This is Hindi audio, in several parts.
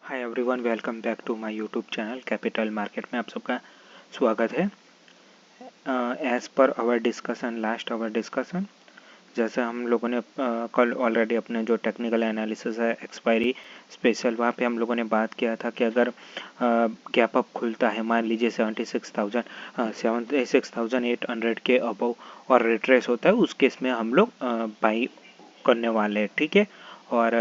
Hi everyone, welcome back to my YouTube channel capital market में आप सबका स्वागत है। As per our discussion, last hour discussion, जैसे हम लोगों ने कल ऑलरेडी अपने जो टेक्निकल एनालिसिस है एक्सपायरी स्पेशल, वहाँ पे हम लोगों ने बात किया था कि अगर गैप अप खुलता है, मान लीजिए 76,800 के अबव और रिट्रेस होता है, उस केस में हम लोग बाई करने वाले हैं। ठीक है। और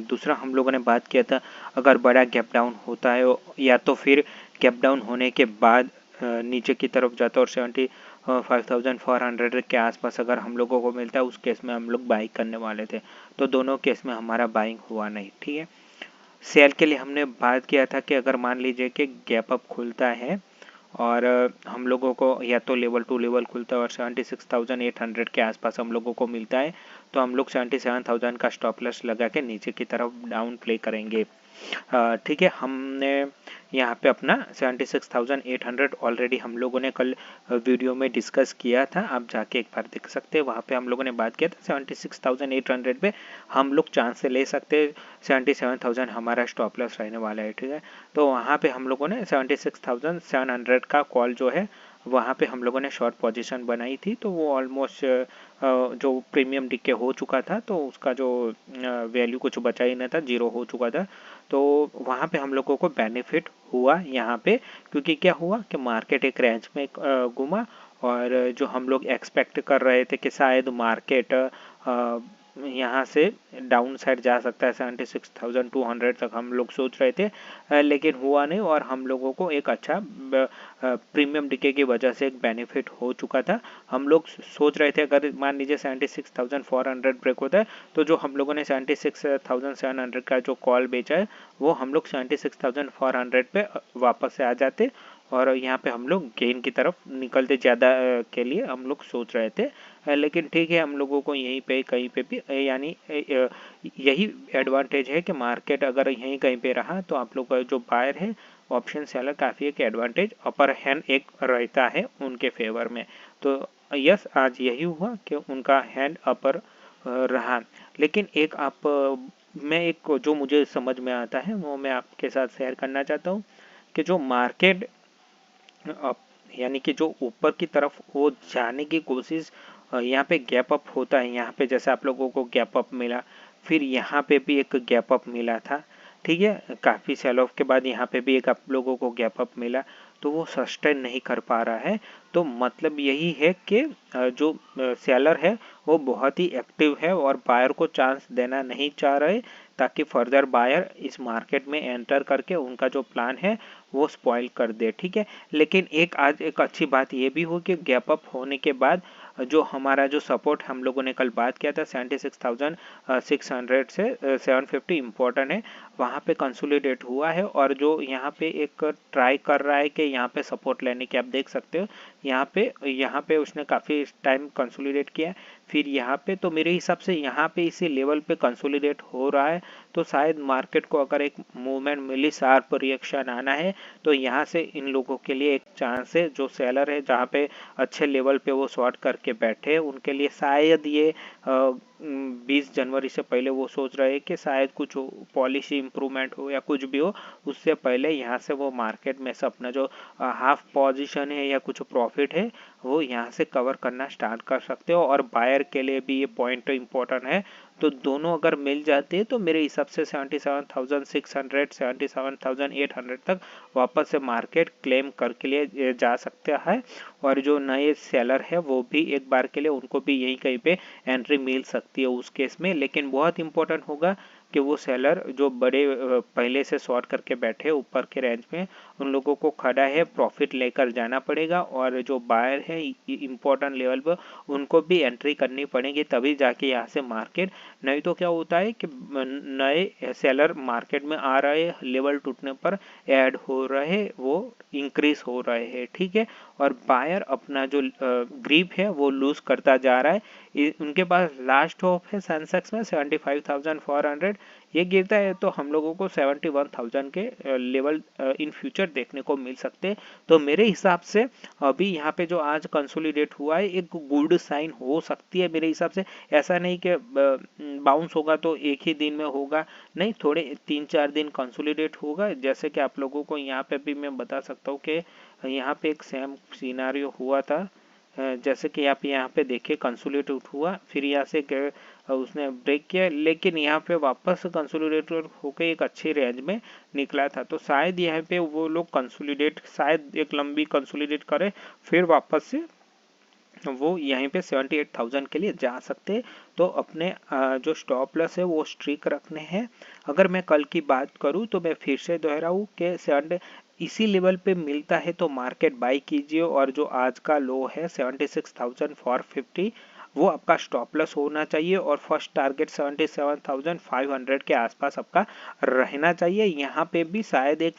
दूसरा हम लोगों ने बात किया था, अगर बड़ा गैप डाउन होता है या तो फिर गैप डाउन होने के बाद नीचे की तरफ जाता है और 75,400 के आसपास अगर हम लोगों को मिलता है, उस केस में हम लोग बाइंग करने वाले थे। तो दोनों केस में हमारा बाइंग हुआ नहीं। ठीक है। सेल के लिए हमने बात किया था कि अगर मान लीजिए कि गैप अप खुलता है और हम लोगों को या तो लेवल टू लेवल खुलता है और 76,800 के आसपास हम लोगों को मिलता है, तो हम लोग 77,000 का स्टॉप लॉस लगा के नीचे की तरफ डाउन प्ले करेंगे। ठीक है। हमने यहाँ पे अपना 76,800 ऑलरेडी हम लोगों ने कल वीडियो में डिस्कस किया था, आप जाके एक बार देख सकते हैं। वहाँ पे हम लोगों ने बात किया था 76,800 पे हम लोग चांस से ले सकते हैं, 77,000 हमारा स्टॉप लॉस रहने वाला है। ठीक है। तो वहाँ पे हम लोगों ने 76,700 का कॉल जो है वहाँ पे हम लोगों ने शॉर्ट पोजीशन बनाई थी, तो वो ऑलमोस्ट जो प्रीमियम डिके हो चुका था, तो उसका जो वैल्यू कुछ बचा ही नहीं था, जीरो हो चुका था। तो वहाँ पे हम लोगों को बेनिफिट हुआ यहाँ पे, क्योंकि क्या हुआ कि मार्केट एक रेंज में घूमा और जो हम लोग एक्सपेक्ट कर रहे थे कि शायद मार्केट यहाँ से डाउन साइड जा सकता है 76,200 तक हम लोग सोच रहे थे, लेकिन हुआ नहीं और हम लोगों को एक अच्छा प्रीमियम डिके की वजह से एक बेनिफिट हो चुका था। हम लोग सोच रहे थे अगर मान लीजिए 76,400 ब्रेक होता है, तो जो हम लोगों ने 76,700 का जो कॉल बेचा है वो हम लोग 76,400 पे वापस से आ जाते और यहाँ पे हम लोग गेन की तरफ निकलते ज़्यादा के लिए हम लोग सोच रहे थे। लेकिन ठीक है, हम लोगों को यहीं पे कहीं पे भी यानी यही एडवांटेज है कि मार्केट अगर यहीं कहीं पे रहा तो आप लोग का जो बायर है ऑप्शन सेलर काफ़ी एक एडवांटेज अपर हैंड एक रहता है उनके फेवर में। तो यस, आज यही हुआ कि उनका हैंड अपर रहा। लेकिन एक मैं एक जो मुझे समझ में आता है वो मैं आपके साथ शेयर करना चाहता हूँ कि जो मार्केट यानी कि जो ऊपर की तरफ वो जाने की कोशिश, यहाँ पे गैप अप होता है, यहाँ पे जैसे आप लोगों को गैप अप मिला, फिर यहाँ पे भी एक गैप अप मिला था। ठीक है। काफ़ी सेल ऑफ के बाद यहाँ पे भी एक आप लोगों को गैप अप मिला, तो वो सस्टेन नहीं कर पा रहा है। तो मतलब यही है कि जो सेलर है वो बहुत ही एक्टिव है और बायर को चांस देना नहीं चाह रहे, ताकि फर्दर बायर इस मार्केट में एंटर करके उनका जो प्लान है वो स्पॉइल कर दे। ठीक है। लेकिन आज एक अच्छी बात ये भी हो कि गैप अप होने के बाद जो हमारा जो सपोर्ट हम लोगों ने कल बात किया था 76,600 से 750 इम्पोर्टेंट है, वहाँ पे कंसोलिडेट हुआ है और जो यहाँ पे एक ट्राई कर रहा है कि यहाँ पे सपोर्ट लेने की, आप देख सकते हो यहाँ पे उसने काफ़ी टाइम कंसोलिडेट किया, फिर यहाँ पे तो मेरे हिसाब से यहाँ पे इसी लेवल पे कंसोलिडेट हो रहा है। तो शायद मार्केट को अगर एक मूवमेंट मिली, शार्प रिएक्शन आना है, तो यहाँ से इन लोगों के लिए एक चांस है। जो सेलर है जहाँ पे अच्छे लेवल पे वो शॉर्ट करके बैठे, उनके लिए शायद ये 20 जनवरी से पहले वो सोच रहे हैं कि शायद कुछ पॉलिसी इम्प्रूवमेंट हो या कुछ भी हो, उससे पहले यहाँ से वो मार्केट में से अपना जो हाफ पोजीशन है या कुछ प्रॉफिट है वो यहाँ से कवर करना स्टार्ट कर सकते हो। और बायर के लिए भी ये पॉइंट इम्पोर्टेंट है। तो दोनों अगर मिल जाते हैं तो मेरे हिसाब से 77,600 77,800 तक वापस से मार्केट क्लेम करके लिए जा सकता है। और जो नए सेलर है वो भी एक बार के लिए उनको भी यही कहीं पे एंट्री मिल सकती है उस केस में। लेकिन बहुत इंपॉर्टेंट होगा कि वो सेलर जो बड़े पहले से शॉर्ट करके बैठे ऊपर के रेंज में, उन लोगों को खड़ा है प्रॉफिट लेकर जाना पड़ेगा और जो बायर है इम्पोर्टेंट लेवल पर उनको भी एंट्री करनी पड़ेगी, तभी जाके यहाँ से मार्केट। नहीं तो क्या होता है कि नए सेलर मार्केट में आ रहे, लेवल टूटने पर ऐड हो रहे, वो इंक्रीज हो रहे हैं। ठीक है। और बायर अपना जो ग्रिप है वो लूज करता जा रहा है। उनके पास लास्ट होप है सेंसेक्स में 75,400, ये गिरता है तो हम लोगों को 71,000 के लेवल इन फ्यूचर देखने को मिल सकते हैं। तो मेरे हिसाब से अभी यहाँ पे जो आज कंसोलिडेट हुआ है एक गुड साइन हो सकती है मेरे हिसाब से। ऐसा नहीं कि बाउंस होगा तो एक ही दिन में होगा, नहीं, थोड़े 3-4 दिन कंसोलिडेट होगा। जैसे कि आप लोगों को यहाँ पे भी मैं बता सकता हूँ कि यहाँ पे एक सेम सिनारियो हुआ था। जैसे कि आप यहाँ पे देखिए कंसोलिडेट हुआ, फिर यहाँ से उसने ब्रेक किया, लेकिन यहाँ पे वापस कंसोलिडेटर होकर एक अच्छी रेंज में निकला था। तो शायद यहाँ पे वो लोग कंसोलिडेट, शायद एक लंबी कंसोलिडेट करे, फिर वापस से वो यहीं पे 78,000 के लिए जा सकते हैं। तो अपने जो स्टॉप लॉस है वो स्ट्रिक रखने हैं। अगर मैं कल की बात करूं तो मैं फिर से दोहराऊं कि इसी लेवल पे मिलता है तो मार्केट बाई कीजिए, और जो आज का लो है 76,450 वो आपका स्टॉप लॉस होना चाहिए, और फर्स्ट टारगेट 77,500 के आसपास आपका रहना चाहिए। यहाँ पे भी शायद एक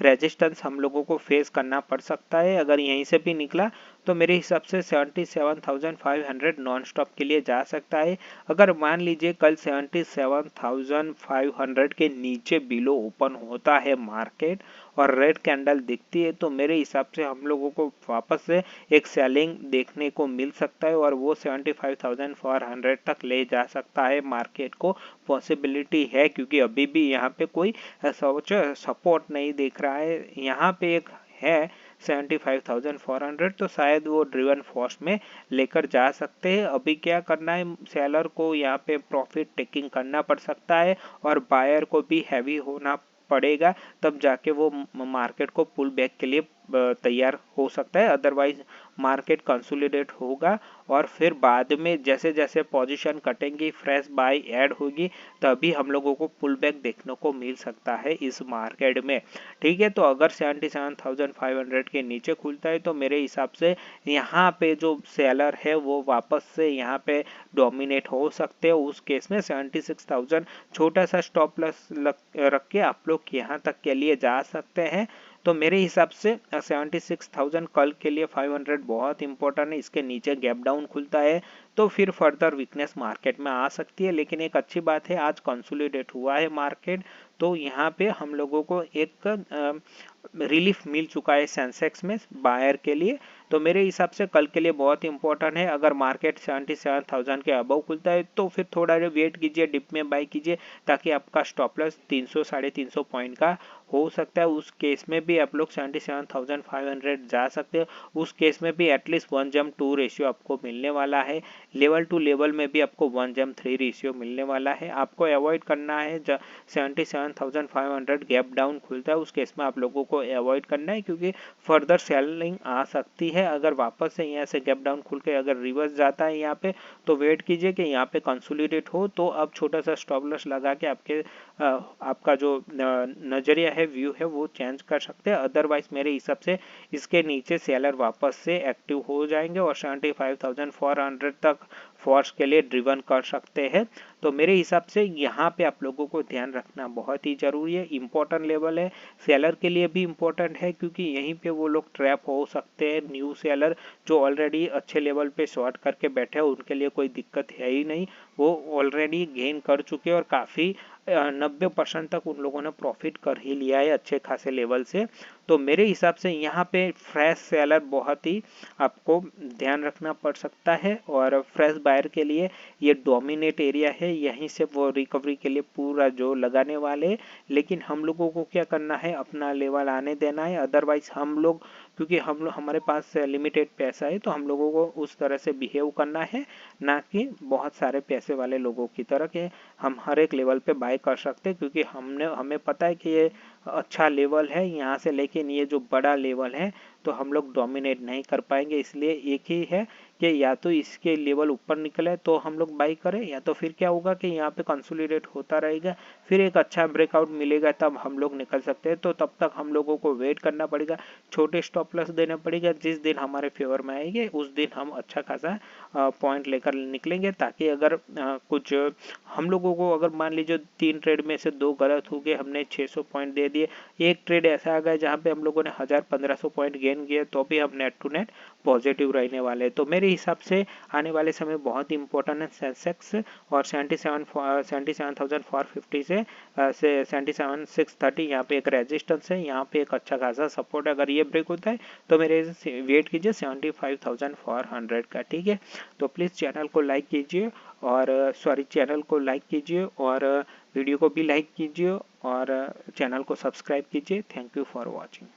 रेजिस्टेंस हम लोगों को फेस करना पड़ सकता है। अगर यहीं से भी निकला तो मेरे हिसाब से 77,500 नॉन स्टॉप के लिए जा सकता है। अगर मान लीजिए कल 77,500 के नीचे बिलो ओपन होता है मार्केट और रेड कैंडल दिखती है, तो मेरे हिसाब से हम लोगों को वापस से एक सेलिंग देखने को मिल सकता है, और वो 75,400 तक ले जा सकता है मार्केट को। पॉसिबिलिटी है, क्योंकि अभी भी यहाँ पे कोई सपोर्ट नहीं दिख रहा है। यहाँ पे एक है 75,400, तो शायद वो ड्रिवन फोर्स में लेकर जा सकते हैं। अभी क्या करना है, सेलर को यहाँ पे प्रॉफिट टेकिंग करना पड़ सकता है, और बायर को भी हैवी होना पड़ेगा, तब जाके वो मार्केट को पुल बैक के लिए तैयार हो सकता है। अदरवाइज मार्केट कंसोलिडेट होगा, और फिर बाद में जैसे जैसे पोजीशन कटेंगी, फ्रेश बाय ऐड होगी, तभी हम लोगों को पुल बैक देखने को मिल सकता है इस मार्केट में। ठीक है, तो अगर 77,500 के नीचे खुलता है तो मेरे हिसाब से यहाँ पे जो सेलर है वो वापस से यहाँ पे डोमिनेट हो सकते हैं। उस केस में 76,000 छोटा सा स्टॉप लॉस रख के आप लोग यहाँ तक के लिए जा सकते हैं। तो मेरे हिसाब से 76,000 कल के लिए 500 बहुत इंपॉर्टेंट है। इसके नीचे गैप डाउन खुलता है तो फिर फर्दर वीकनेस मार्केट में आ सकती है, लेकिन एक अच्छी बात है आज कंसोलिडेट हुआ है मार्केट, तो यहाँ पे हम लोगों को एक रिलीफ मिल चुका है सेंसेक्स में बायर के लिए। तो मेरे हिसाब से कल के लिए बहुत इंपॉर्टेंट है। अगर मार्केट 77,000 के अबव खुलता है तो फिर थोड़ा वेट कीजिए, डिप में बाय कीजिए, ताकि आपका स्टॉप लॉस 300-350 पॉइंट का हो सकता है। उस केस में भी आप लोग 77,500 जा सकते हो। उस केस में भी एटलीस्ट 1:2 रेशियो आपको मिलने वाला है। लेवल टू लेवल में भी आपको 1:3 रेशियो मिलने वाला है। आपको अवॉइड करना है 77,500 गैप डाउन खुलता है, उस केस में आप लोगों को अवॉइड करना है, क्योंकि फर्दर सेलिंग आ सकती है। अगर वापस से यहाँ से गैप डाउन खुल के अगर रिवर्स जाता है यहाँ पे, तो वेट कीजिए कि यहाँ पे कंसोलिडेट हो, तो अब छोटा सा स्टॉप लॉस लगा के आपका जो नजरिया है, व्यू है, वो चेंज कर सकते हैं। अदरवाइज मेरे हिसाब से इसके नीचे सेलर वापस से एक्टिव हो जाएंगे और 75,400 तक फोर्स के लिए ड्रिवन कर सकते हैं। तो मेरे हिसाब से यहाँ पे आप लोगों को ध्यान रखना बहुत ही जरूरी है, इंपॉर्टेंट लेवल है। सेलर के लिए भी इंपॉर्टेंट है, क्योंकि यहीं पे वो लोग ट्रैप हो सकते हैं। न्यू सेलर जो ऑलरेडी अच्छे लेवल पे शॉर्ट करके बैठे हैं, उनके लिए कोई दिक्कत है ही नहीं, वो ऑलरेडी गेन कर चुके हैं और काफी 90% तक उन लोगों ने प्रॉफिट कर ही लिया है अच्छे खासे लेवल से। तो मेरे हिसाब से यहाँ पे फ्रेश सेलर बहुत ही आपको ध्यान रखना पड़ सकता है, और फ्रेश बायर के लिए ये डोमिनेट एरिया है, यहीं से वो रिकवरी के लिए पूरा जो लगाने वाले। लेकिन हम लोगों को क्या करना है, अपना लेवल आने देना है। अदरवाइज हम लोग, क्योंकि हमारे पास लिमिटेड पैसा है, तो हम लोगों को उस तरह से बिहेव करना है, ना कि बहुत सारे पैसे वाले लोगों की तरह के हम हर एक लेवल पे बाय कर सकते हैं। क्योंकि हमें पता है कि ये अच्छा लेवल है यहाँ से, लेकिन ये जो बड़ा लेवल है तो हम लोग डोमिनेट नहीं कर पाएंगे। इसलिए एक ही है कि या तो इसके लेवल ऊपर निकले तो हम लोग बाई करें, या तो फिर क्या होगा कि यहाँ पे कंसोलिडेट होता रहेगा, फिर एक अच्छा ब्रेकआउट मिलेगा तब हम लोग निकल सकते हैं। तो तब तक हम लोगों को वेट करना पड़ेगा, छोटे स्टॉप लॉस देना पड़ेगा। जिस दिन हमारे फेवर में आएंगे उस दिन हम अच्छा खासा पॉइंट लेकर निकलेंगे, ताकि अगर कुछ हम लोगों को, अगर मान लीजिए 3 ट्रेड में से 2 गलत हो गए, हमने 600 पॉइंट दे दिए, एक ट्रेड ऐसा आ गया जहाँ पे हम लोगों ने 1000-1500 पॉइंट गेन किए, तो भी हम नेट टू नेट पॉजिटिव रहने वाले। तो मेरे हिसाब से आने वाले समय बहुत इंपॉर्टेंट है सेंसेक्स, और 77,450 से 77,630 यहाँ पे एक रेजिस्टेंस है, यहाँ पे एक अच्छा खासा सपोर्ट। अगर ये ब्रेक होता है तो मेरे वेट कीजिए 75,400 का, ठीक है। तो प्लीज़ चैनल को लाइक कीजिए, और चैनल को लाइक कीजिए, और वीडियो को भी लाइक कीजिए, और चैनल को सब्सक्राइब कीजिए। Thank you for watching.